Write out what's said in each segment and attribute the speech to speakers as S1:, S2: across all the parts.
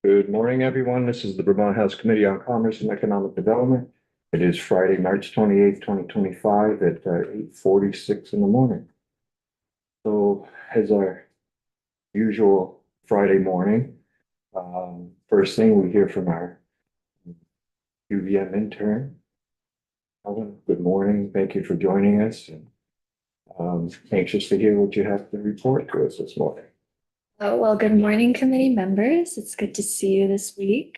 S1: Good morning, everyone. This is the Vermont House Committee on Commerce and Economic Development. It is Friday, March 28th, 2025 at 8:46 in the morning. So as our usual Friday morning, first thing we hear from our UVM intern. Helen, good morning. Thank you for joining us. And anxious to hear what you have to report to us this morning.
S2: Oh, well, good morning, committee members. It's good to see you this week.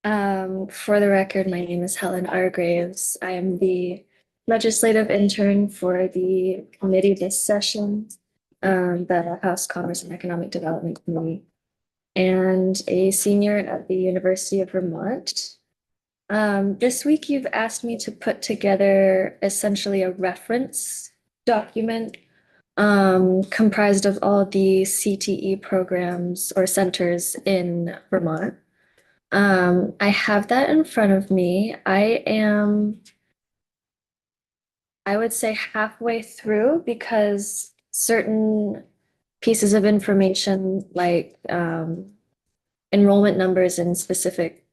S2: For the record, my name is Helen R. Graves. I am the legislative intern for the committee this session, the House Commerce and Economic Development Committee, and a senior at the University of Vermont. This week, you've asked me to put together essentially a reference document comprised of all the CTE programs or centers in Vermont. I have that in front of me. I would say halfway through because certain pieces of information like enrollment numbers in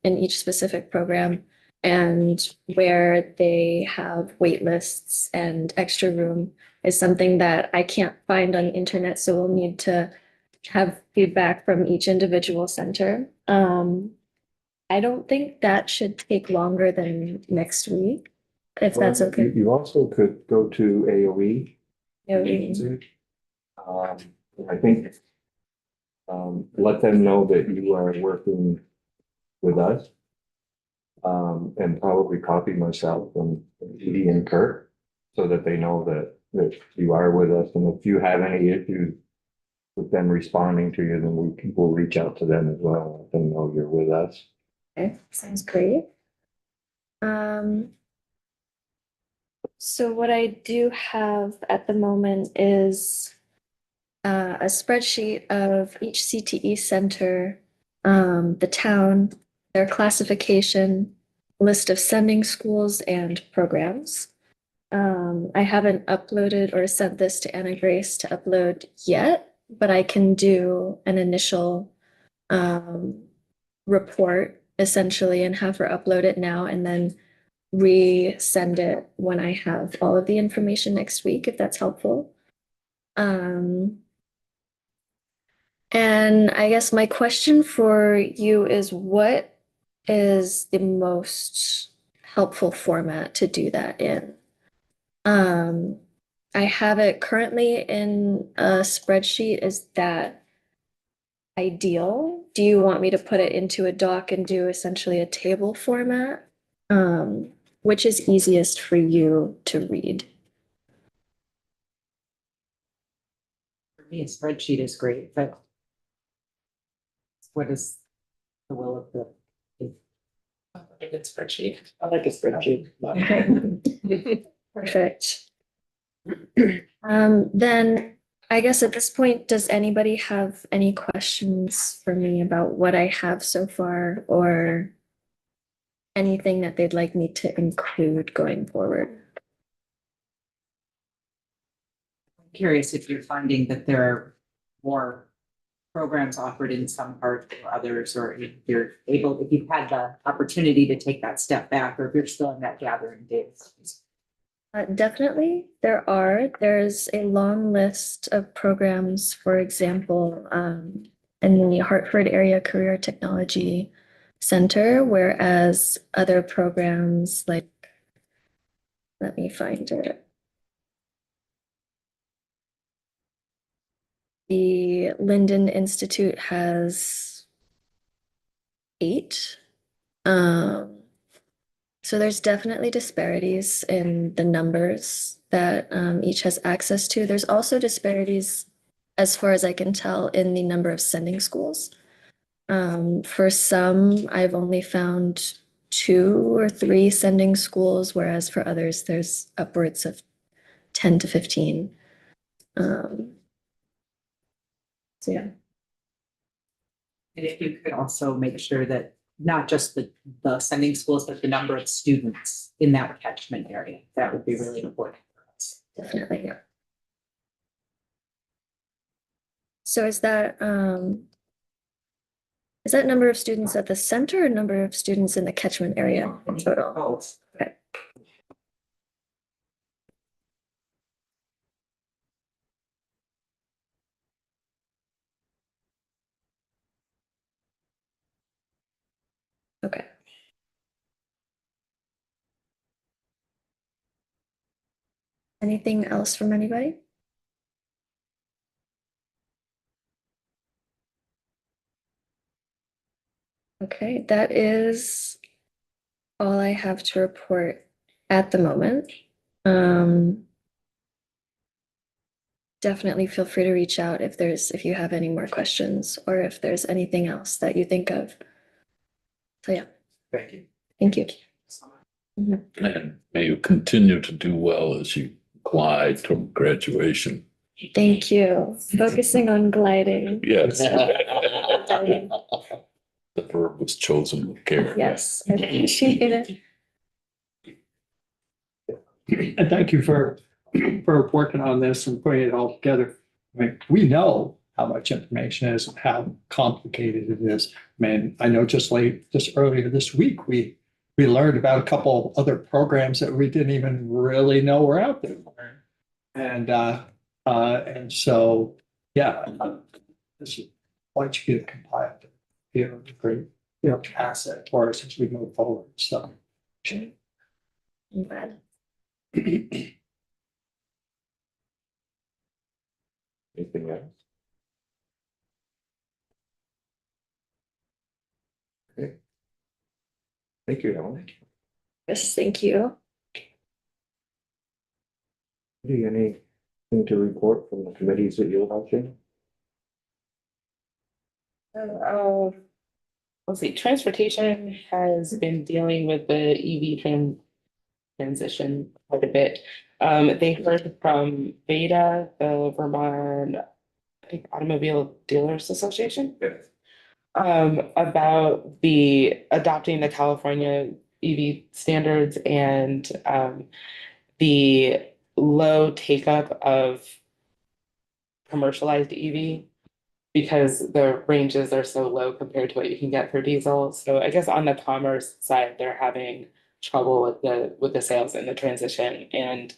S2: each specific program and where they have wait lists and extra room is something that I can't find on the internet, so we'll need to have feedback from each individual center. I don't think that should take longer than next week, if that's okay.
S1: You also could go to AOE.
S2: Yeah,
S1: Um, I think let them know that you are working with us. And probably copy myself and Edie and Kurt so that they know that you are with us. And if you have any issues with them responding to you, then will reach out to them as well. Let them know you're with us.
S2: Okay, sounds great. So what I do have at the moment is a spreadsheet of each CTE center, the town, their classification, list of sending schools and programs. I haven't uploaded or sent this to Anna Grace to upload yet, but I can do an initial report essentially and have her upload it now and then resend it when I have all of the information next week, if that's helpful. And I guess my question for you is what is the most helpful format to do that in? I have it currently in a spreadsheet. Is that ideal? Do you want me to put it into a doc and do essentially a table format? Which is easiest for you to read?
S3: For me, a spreadsheet is great, but what is the will of the?
S4: A good spreadsheet.
S3: I like a spreadsheet.
S2: Perfect. Then I guess at this point, does anybody have any questions for me about what I have so far or anything that they'd like me to include going forward?
S3: I'm curious if you're finding that there are more programs offered in some parts or others, or if you're able, if you've had the opportunity to take that step back, or if you're still in that gathering phase.
S2: Definitely, there's a long list of programs, for example, in the Hartford Area Career Technology Center, whereas other programs like, let me find it. The Linden Institute has 8. So there's definitely disparities in the numbers that each has access to. There's also disparities, as far as I can tell, in the number of sending schools. For some, I've only found 2 or 3 sending schools, whereas for others, there's upwards of 10 to 15. So yeah.
S3: And if you could also make sure that not just the sending schools, but the number of students in that catchment area, that would be really important for us.
S2: Definitely. So is that Is that number of students at the center or number of students in the catchment area in total?
S3: Both.
S2: Okay. Okay. Anything else from anybody? Okay, that is all I have to report at the moment. Definitely feel free to reach out if you have any more questions or if there's anything else that you think of. So yeah,
S1: Thank you.
S2: thank you.
S5: And may you continue to do well as you glide toward graduation.
S2: Thank you. Focusing on gliding.
S5: Yes. The verb was chosen with care.
S2: Yes, I appreciate it.
S6: And thank you for working on this and putting it all together. I mean, we know how much information is and how complicated it is. I mean, I know just earlier this week, we learned about a couple other programs that we didn't even really know were out there. And so, yeah, this is once you get it compiled, a great, asset for us as we move forward. So.
S2: I'm glad.
S1: Anything else? Okay. Thank you, Ellen.
S2: Yes, thank you.
S1: Do you anything to report from the committees that you're watching?
S4: Let's see, transportation has been dealing with the transition quite a bit. They heard from Beta, the Vermont, I think, Automobile Dealers Association.
S1: Yes.
S4: About the adopting the California EV standards and the low take-up of commercialized EV because the ranges are so low compared to what you can get for diesel. So I guess on the commerce side, they're having trouble with the sales and the transition. And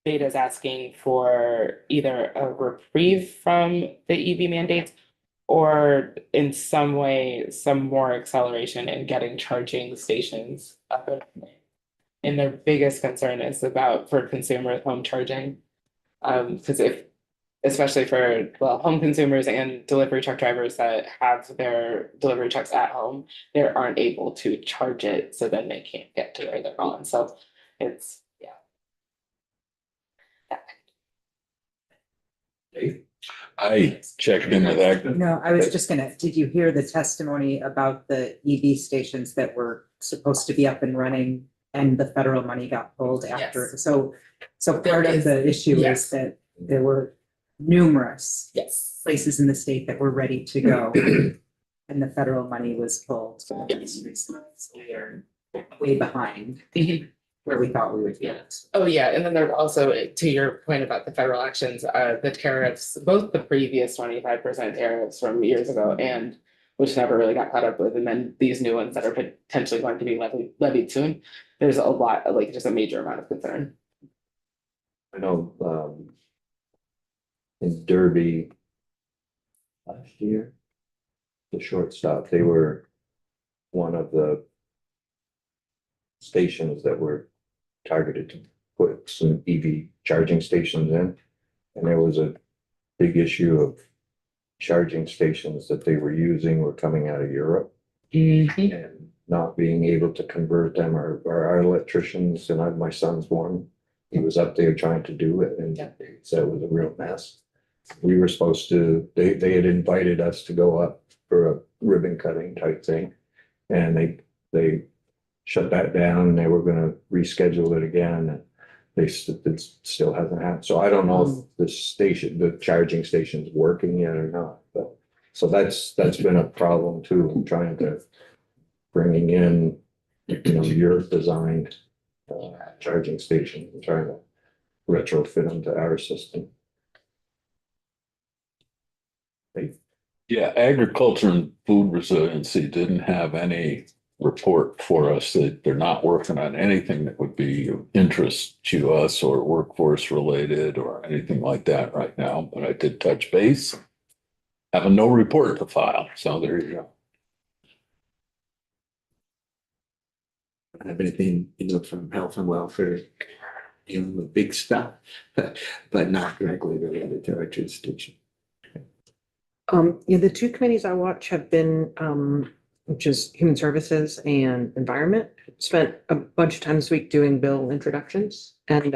S4: Beta's asking for either a reprieve from the EV mandates or in some way, some more acceleration in getting charging stations up and running. And their biggest concern is for consumer home charging. Because especially for home consumers and delivery truck drivers that have their delivery trucks at home, they aren't able to charge it, so then they can't get to where they're going. So it's
S5: I checked into that.
S3: No, I was just gonna, did you hear the testimony about the EV stations that were supposed to be up and running and the federal money got pulled after?
S4: Yes.
S3: So
S4: There
S3: part of
S4: is-
S3: the issue
S4: yes.
S3: is that there were numerous
S4: yes.
S3: places in the state that were ready to go. And the federal money was pulled. So we are way behind where we thought we would be.
S4: Oh, yeah, and then there's also, to your point about the federal actions, the tariffs, both the previous 25% tariffs from years ago and which never really got caught up with, and then these new ones that are potentially going to be levied soon. There's a lot, like just a major amount of concern.
S1: I know, in Derby last year, the shortstop, they were one of the stations that were targeted to put some EV charging stations in. And there was a big issue of charging stations that they were using were coming out of Europe and not being able to convert them, or our electricians, and my son's one, he was up there trying to do it, and
S4: Yeah.
S1: he said it was a real mess. We were supposed to, they had invited us to go up for a ribbon cutting type thing. And they shut that down. They were gonna reschedule it again, and it still hasn't happened. So I don't know if the charging station's working yet or not, but. So that's been a problem too, trying to bringing in, Europe designed charging stations and trying to retrofit them to our system.
S5: Yeah, agriculture and food resiliency didn't have any report for us that they're not working on anything that would be of interest to us or workforce related or anything like that right now, but I did touch base. Have a no report to file, so there you go.
S7: Have anything, from health and welfare, dealing with big stuff, but not directly related to our jurisdiction.
S8: The two committees I watch have been, which is Human Services and Environment. Spent a bunch of time this week doing bill introductions and,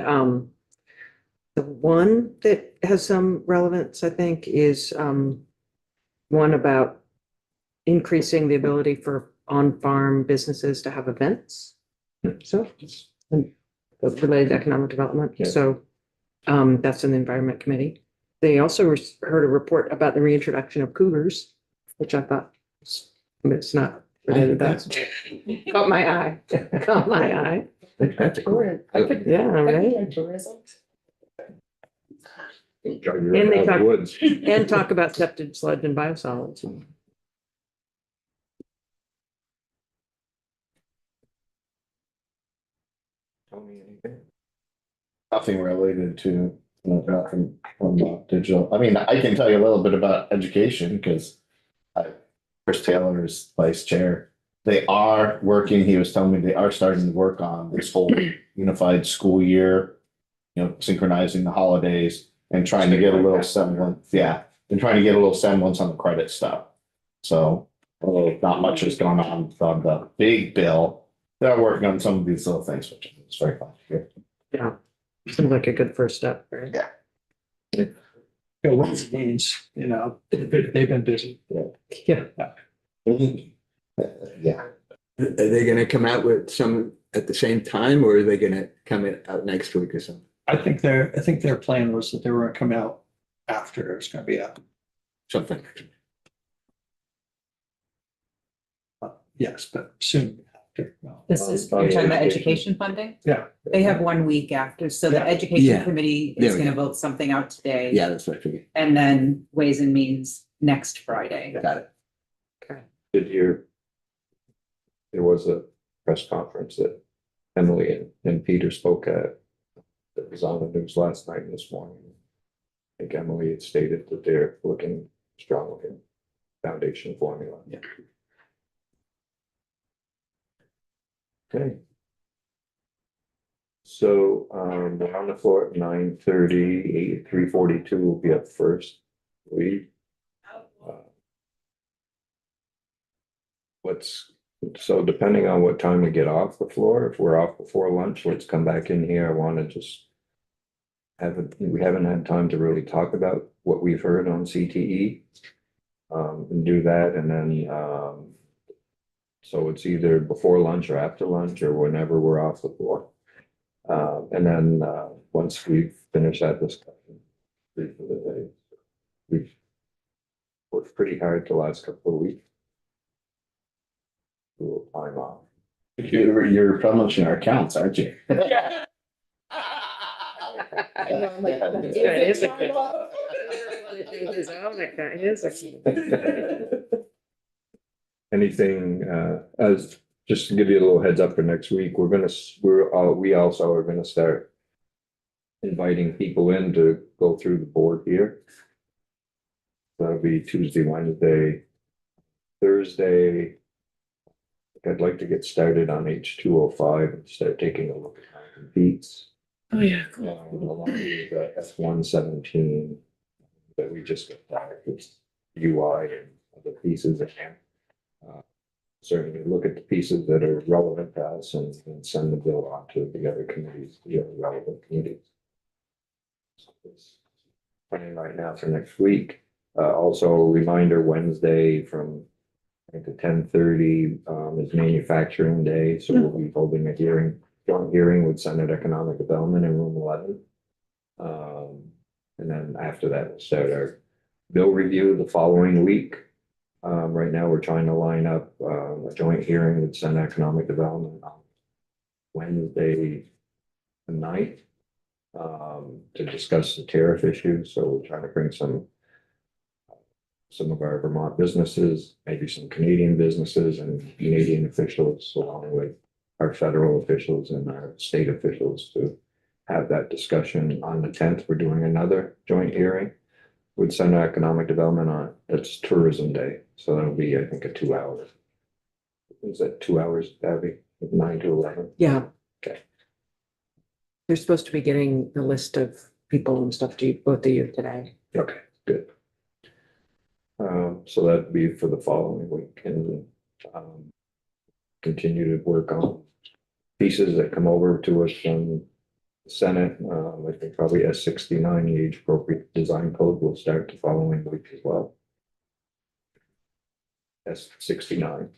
S8: the one that has some relevance, I think, is, one about increasing the ability for on-farm businesses to have events. So, and related to economic development.
S1: Yeah.
S8: So, that's in the Environment Committee. They also heard a report about the reintroduction of cougars, which I thought it's not related to that. Caught my eye, caught my eye.
S7: That's great.
S8: Yeah, right.
S1: Drive you
S8: And
S1: right
S8: they
S1: out of the
S8: talk-
S1: woods.
S8: And talk about septic sludge and biosolids.
S1: Tony, anything?
S9: Nothing related to, from digital. I mean, I can tell you a little bit about education because Chris Taylor is vice chair. They are working, he was telling me they are starting to work on this whole unified school year, synchronizing the holidays and trying to get a little semblance, and trying to get a little semblance on the credit stuff. So, although not much has gone on the big bill, they're working on some of these little things, which is very fun to hear.
S8: Yeah, seems like a good first step, right?
S6: What it means, they've been busy.
S8: Yeah.
S7: Yeah. Are they gonna come out with some at the same time, or are they gonna come out next week or something?
S6: I think their plan was that they were gonna come out after it was gonna be a,
S7: Something.
S6: yes, but soon after. Well,
S3: This is,
S1: Oh,
S3: you're talking
S1: yeah,
S3: about
S1: education.
S3: education funding?
S6: Yeah.
S3: They have 1 week after, so the
S6: Yeah.
S3: education
S7: Yeah.
S3: committee
S7: There
S3: is
S7: we
S3: gonna
S7: go.
S3: vote something out today.
S7: Yeah, that's what I figured.
S3: And then Ways and Means next Friday.
S7: Got it.
S1: Did you? There was a press conference that Emily and Peter spoke at. That was on the news last night and this morning. I think Emily had stated that they're looking strongly at foundation formula.
S7: Yeah.
S1: Okay. So, we're on the floor at 9:30, 3:42 will be up first. So depending on what time we get off the floor, if we're off before lunch, let's come back in here. I want to just we haven't had time to really talk about what we've heard on CTE. And do that and then, so it's either before lunch or after lunch or whenever we're off the floor. And then, once we've finished that discussion, for the day, we've worked pretty hard the last couple of weeks. A little time off.
S9: You're publishing our accounts, aren't you?
S1: Anything, as, just to give you a little heads up for next week, we also are gonna start inviting people in to go through the board here. That'll be Tuesday, Wednesday, Thursday. I'd like to get started on H205 and start taking a look at how it competes.
S4: Oh, yeah.
S1: Along with the S117 that we just got back, it's UI and other pieces and certainly look at the pieces that are relevant to us and send the bill on to the other committees, the other relevant committees. So it's planning right now for next week. Also a reminder, Wednesday from I think to 10:30 is manufacturing day, so we'll be holding a joint hearing with Senate Economic Development in room 11. And then after that, we'll start our bill review the following week. Right now, we're trying to line up a joint hearing with Senate Economic Development on Wednesday the 9th to discuss the tariff issue. So we're trying to bring some some of our Vermont businesses, maybe some Canadian businesses and Canadian officials, along with our federal officials and our state officials to have that discussion. On the 10th, we're doing another joint hearing with Center Economic Development on, it's Tourism Day. So that'll be, I think, a 2 hour. Is that 2 hours, Abby? 9 to 11?
S8: Yeah.
S1: Okay.
S8: They're supposed to be getting the list of people and stuff to you, both of you today.
S1: Okay, good. So that'd be for the following week and continue to work on pieces that come over to us from the Senate. I think probably S69, the age appropriate design code will start the following week as well. S69.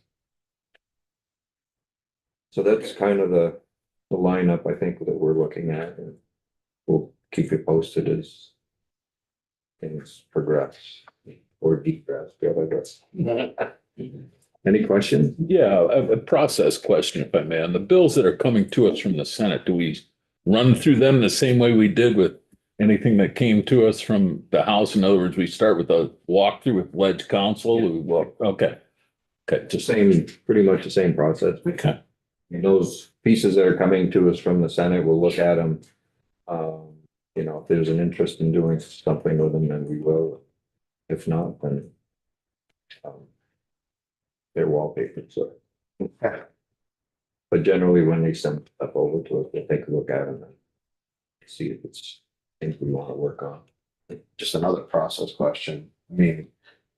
S1: So that's kind of the lineup I think that we're looking at, and we'll keep you posted as things progress or degress, I guess. Any questions?
S5: Yeah, a process question, if I may. On the bills that are coming to us from the Senate, do we run through them the same way we did with anything that came to us from the House? In other words, we start with a walkthrough with Ledge Council. We walk, okay. Okay,
S1: The
S5: just
S1: same, pretty much the same process.
S5: okay.
S1: And those pieces that are coming to us from the Senate, we'll look at them. You know, if there's an interest in doing something with them, then we will. If not, then they're wallpaper, so. But generally, when they send stuff over to us, we'll take a look at them and see if it's things we want to work on.
S9: Just another process question. I mean,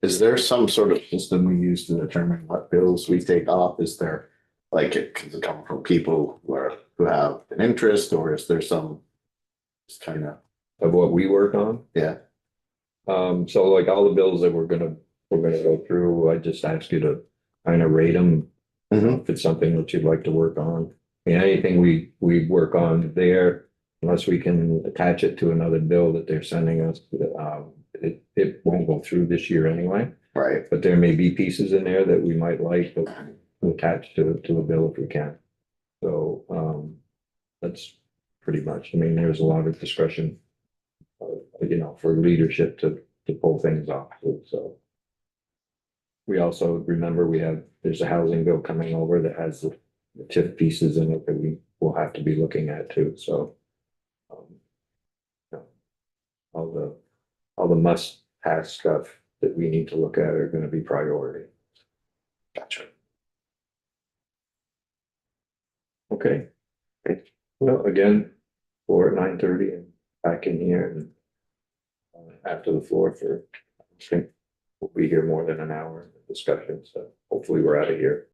S9: is there some sort of system we use to determine what bills we take off? Is there, like, does it come from people who have an interest, or is there some just kind of,
S1: Of what we work on.
S9: yeah,
S1: So like all the bills that we're gonna go through, I just ask you to kind of rate them.
S9: Mhm.
S1: If it's something that you'd like to work on. I mean, anything we work on there, unless we can attach it to another bill that they're sending us, it won't go through this year anyway.
S9: right?
S1: But there may be pieces in there that we might like to attach to a bill if we can. So, that's pretty much, I mean, there's a lot of discretion, you know, for leadership to pull things off, so. We also, remember, there's a housing bill coming over that has the TIF pieces in it that we will have to be looking at too, so. You know, all the must pass stuff that we need to look at are gonna be priority.
S9: Gotcha.
S1: Okay. Well, again, for 9:30 and back in here and after the floor for, I think we'll be here more than an hour in the discussion, so hopefully we're out of here.